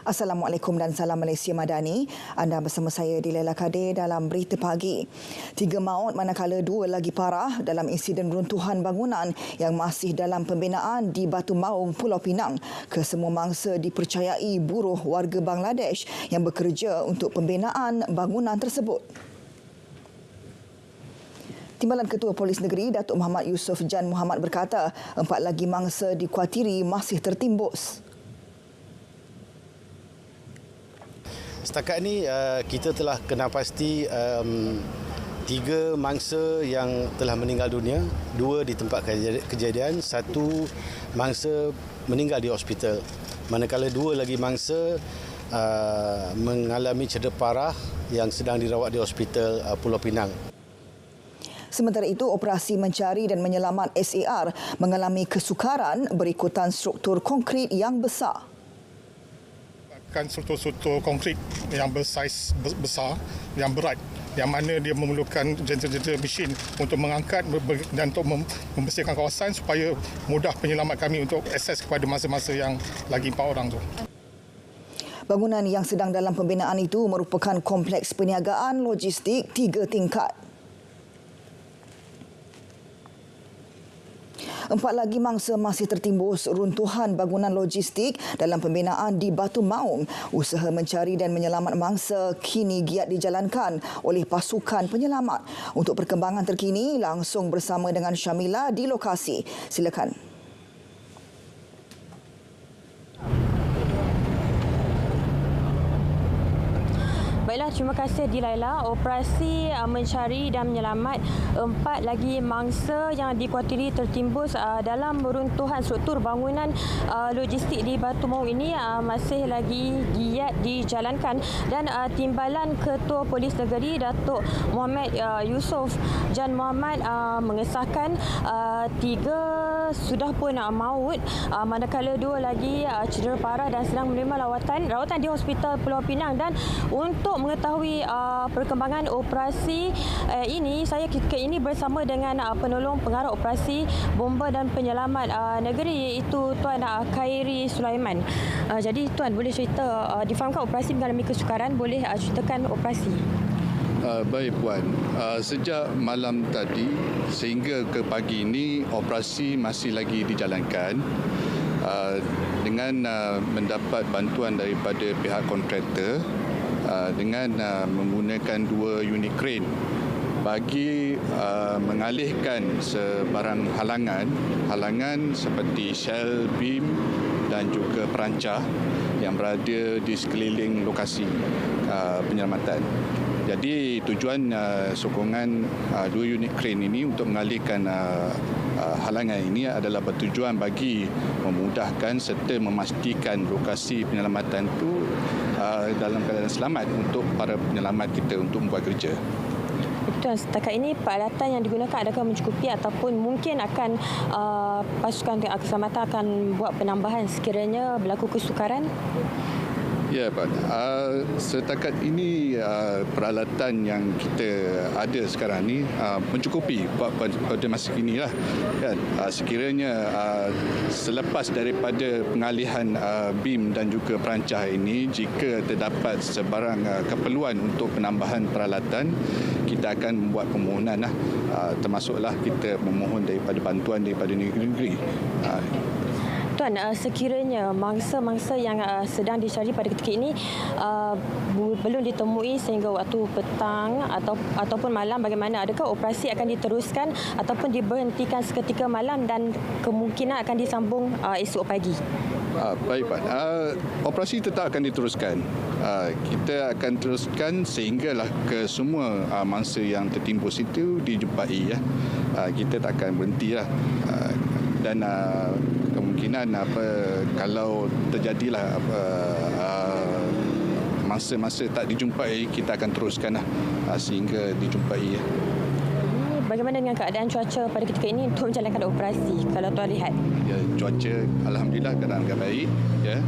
Assalamualaikum dan salam Malaysia Madani. Anda bersama saya di Laila Kadir dalam Berita Pagi. 3 maut manakala 2 lagi parah dalam insiden runtuhan bangunan yang masih dalam pembinaan di Batu Maung, Pulau Pinang. Kesemua mangsa dipercayai buruh warga Bangladesh yang bekerja untuk pembinaan bangunan tersebut. Timbalan Ketua Polis Negeri Datuk Muhammad Yusof Jan Muhammad berkata 4 lagi mangsa dikuatiri masih tertimbus. Setakat ini kita telah kenal pasti 3 mangsa yang telah meninggal dunia, 2 di tempat kejadian, 1 mangsa meninggal di hospital. Manakala 2 lagi mangsa mengalami cedera parah yang sedang dirawat di hospital Pulau Pinang. Sementara itu, operasi mencari dan menyelamat SAR mengalami kesukaran berikutan struktur konkrit yang besar. Struktur konkrit yang bersaiz besar, yang berat, yang mana dia memerlukan generator mesin untuk mengangkat dan untuk membersihkan kawasan supaya mudah penyelamat kami untuk akses kepada masa-masa yang lagi 4 orang tu. Bangunan yang sedang dalam pembinaan itu merupakan kompleks perniagaan logistik 3 tingkat. 4 lagi mangsa masih tertimbus runtuhan bangunan logistik dalam pembinaan di Batu Maung. Usaha mencari dan menyelamat mangsa kini giat dijalankan oleh pasukan penyelamat. Untuk perkembangan terkini, langsung bersama dengan Syamila di lokasi. Silakan. Baiklah, terima kasih Dilaila. Operasi mencari dan menyelamat 4 lagi mangsa yang dikuatiri tertimbus dalam runtuhan struktur bangunan logistik di Batu Maung ini masih lagi giat dijalankan, dan Timbalan Ketua Polis Negeri Datuk Muhammad Yusof Jan Muhammad mengesahkan 3 sudah pun maut, manakala 2 lagi cedera parah dan sedang menerima rawatan di Hospital Pulau Pinang. Dan untuk mengetahui perkembangan operasi ini, saya ketika ini bersama dengan penolong pengarah operasi bomba dan penyelamat negeri, iaitu Tuan Khairi Sulaiman. Jadi Tuan, boleh cerita, difahamkan operasi mengalami kesukaran, boleh ceritakan operasi? Baik Puan, sejak malam tadi sehingga ke pagi ini operasi masih lagi dijalankan dengan mendapat bantuan daripada pihak kontraktor dengan menggunakan 2 unit kren bagi mengalihkan sebarang halangan seperti shell, beam dan juga perancah yang berada di sekeliling lokasi penyelamatan. Jadi tujuan sokongan 2 unit kren ini untuk mengalihkan halangan ini adalah bertujuan bagi memudahkan serta memastikan lokasi penyelamatan itu dalam keadaan selamat untuk para penyelamat kita untuk membuat kerja. Tuan, setakat ini peralatan yang digunakan adakah mencukupi ataupun mungkin akan pasukan keselamatan akan buat penambahan sekiranya berlaku kesukaran? Ya, Pak. Setakat ini peralatan yang kita ada sekarang ni mencukupi pada masa kini lah. Kan? Sekiranya selepas daripada pengalihan beam dan juga perancah ini, jika terdapat sebarang keperluan untuk penambahan peralatan, kita akan membuat permohonan lah. Termasuklah kita memohon daripada bantuan daripada negeri-negeri. Tuan, sekiranya mangsa-mangsa yang sedang dicari pada ketika ini belum ditemui sehingga waktu petang ataupun malam, bagaimana? Adakah operasi akan diteruskan ataupun diberhentikan seketika malam dan kemungkinan akan disambung esok pagi? Baik, Pak. Operasi tetap akan diteruskan. Kita akan teruskan sehinggalah ke semua mangsa yang tertimbus itu dijumpai. Kita tak akan berhentilah. Dan kemungkinan kalau terjadilah masa-masa tak dijumpai, kita akan teruskanlah sehingga dijumpai. Bagaimana dengan keadaan cuaca pada ketika ini untuk menjalankan operasi, kalau tuan lihat? Ya, cuaca alhamdulillah keadaan agak baik, ya.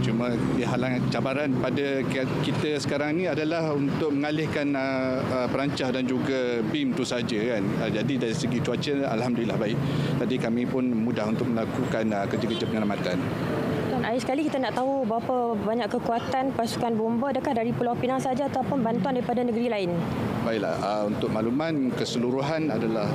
Cuma halangan cabaran pada kita sekarang ni adalah untuk mengalihkan perancah dan juga beam itu saja, kan. Jadi dari segi cuaca alhamdulillah baik. Tadi kami pun mudah untuk melakukan kerja-kerja penyelamatan. Akhir sekali kita nak tahu berapa banyak kekuatan pasukan bomba, adakah dari Pulau Pinang saja ataupun bantuan daripada negeri lain? Baiklah, untuk makluman keseluruhan adalah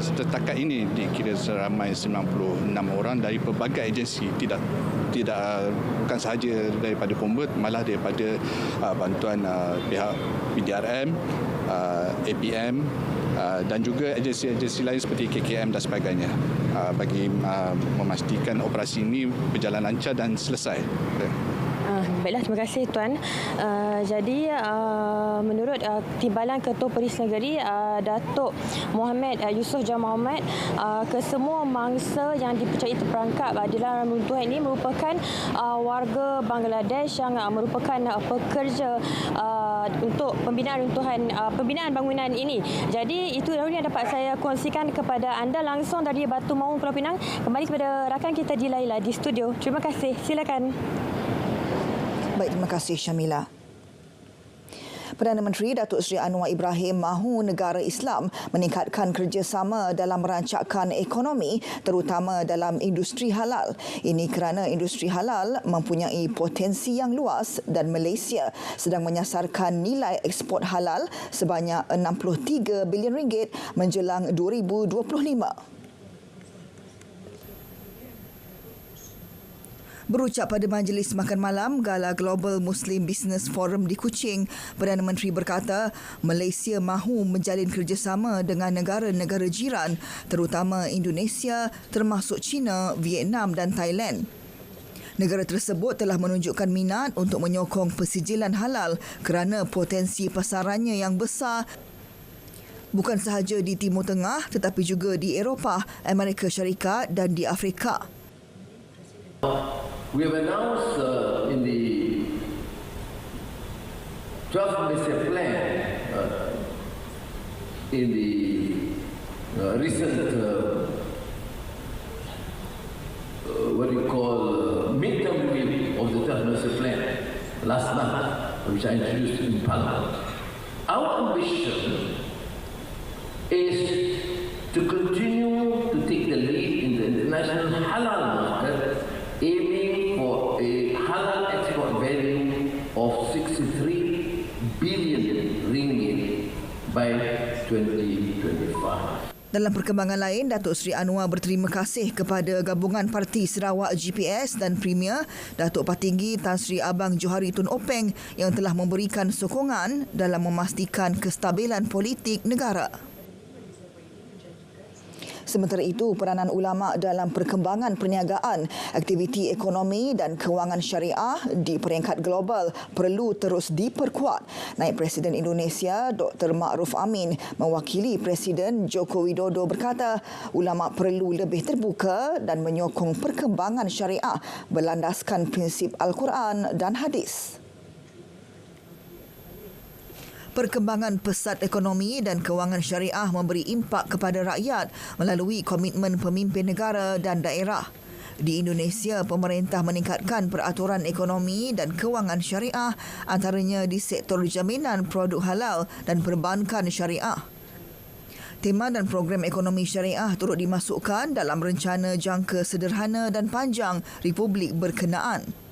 setakat ini dikira seramai 96 orang dari pelbagai agensi, tidak bukan sahaja daripada bomba, malah daripada bantuan pihak PDRM, APM dan juga agensi-agensi lain seperti KKM dan sebagainya bagi memastikan operasi ini berjalan lancar dan selesai. Baiklah, terima kasih Tuan. Jadi menurut Timbalan Ketua Polis Negeri Datuk Muhammad Yusof Jan Mohamad, kesemua mangsa yang dipercayai terperangkap dalam runtuhan ini merupakan warga Bangladesh yang merupakan pekerja untuk pembinaan bangunan ini. Jadi itu dahulu yang dapat saya kongsikan kepada anda langsung dari Batu Maung, Pulau Pinang. Kembali kepada rakan kita di Laila di studio. Terima kasih. Silakan. Baik, terima kasih Syamila. Perdana Menteri Datuk Seri Anwar Ibrahim mahu negara Islam meningkatkan kerjasama dalam merancangkan ekonomi terutama dalam industri halal. Ini kerana industri halal mempunyai potensi yang luas dan Malaysia sedang menyasarkan nilai ekspor halal sebanyak 63 bilion ringgit menjelang 2025. Berucap pada Majlis Makan Malam Gala Global Muslim Business Forum di Kuching, Perdana Menteri berkata Malaysia mahu menjalin kerjasama dengan negara-negara jiran terutama Indonesia termasuk China, Vietnam dan Thailand. Negara tersebut telah menunjukkan minat untuk menyokong persijilan halal kerana potensi pasarannya yang besar bukan sahaja di Timur Tengah tetapi juga di Eropah, Amerika Syarikat dan di Afrika. We have announced in the 12th Malaysia Plan in the recent midterm review of the 12th Malaysia Plan last month, which I introduced in Parliament. Our ambition is to continue to take the lead in the international halal market, aiming for a halal export value of 63 billion ringgit by 2025. Dalam perkembangan lain, Datuk Seri Anwar berterima kasih kepada Gabungan Parti Sarawak GPS dan Premier Datuk Patinggi Tan Sri Abang Johari Tun Openg yang telah memberikan sokongan dalam memastikan kestabilan politik negara. Sementara itu, peranan ulama dalam perkembangan perniagaan, aktiviti ekonomi dan kewangan syariah di peringkat global perlu terus diperkuat. Naib Presiden Indonesia Dr. Ma'ruf Amin mewakili Presiden Joko Widodo berkata, ulama perlu lebih terbuka dan menyokong perkembangan syariah berlandaskan prinsip Al-Quran dan hadis. Perkembangan pesat ekonomi dan kewangan syariah memberi impak kepada rakyat melalui komitmen pemimpin negara dan daerah. Di Indonesia, pemerintah meningkatkan peraturan ekonomi dan kewangan syariah antaranya di sektor jaminan produk halal dan perbankan syariah. Tema dan program ekonomi syariah turut dimasukkan dalam rencana jangka sederhana dan panjang Republik berkenaan.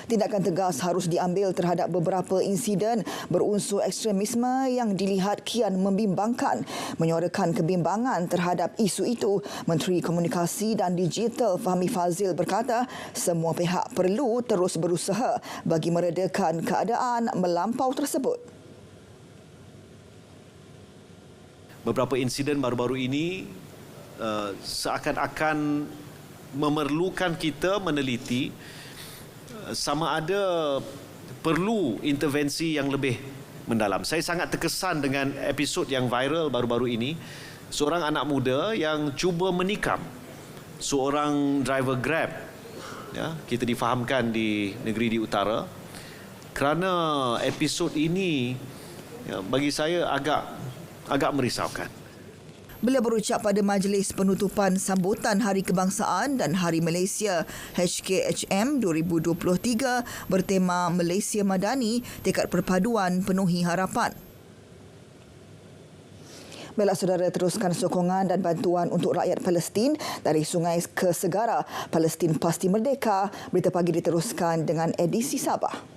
Tindakan tegas harus diambil terhadap beberapa insiden berunsur ekstremisme yang dilihat kian membimbangkan. Menyuarakan kebimbangan terhadap isu itu, Menteri Komunikasi dan Digital Fahmi Fazil berkata, semua pihak perlu terus berusaha bagi meredakan keadaan melampau tersebut. Beberapa insiden baru-baru ini seakan-akan memerlukan kita meneliti sama ada perlu intervensi yang lebih mendalam. Saya sangat terkesan dengan episod yang viral baru-baru ini. Seorang anak muda yang cuba menikam seorang driver Grab. Ya, kita difahamkan di negeri di utara. Kerana episod ini bagi saya agak merisaukan. Beliau berucap pada majlis penutupan sambutan Hari Kebangsaan dan Hari Malaysia HKHM 2023 bertema Malaysia Madani, tekad perpaduan penuhi harapan. Baiklah saudara, teruskan sokongan dan bantuan untuk rakyat Palestin dari sungai ke segara. Palestin pasti merdeka. Berita pagi diteruskan dengan edisi Sabah.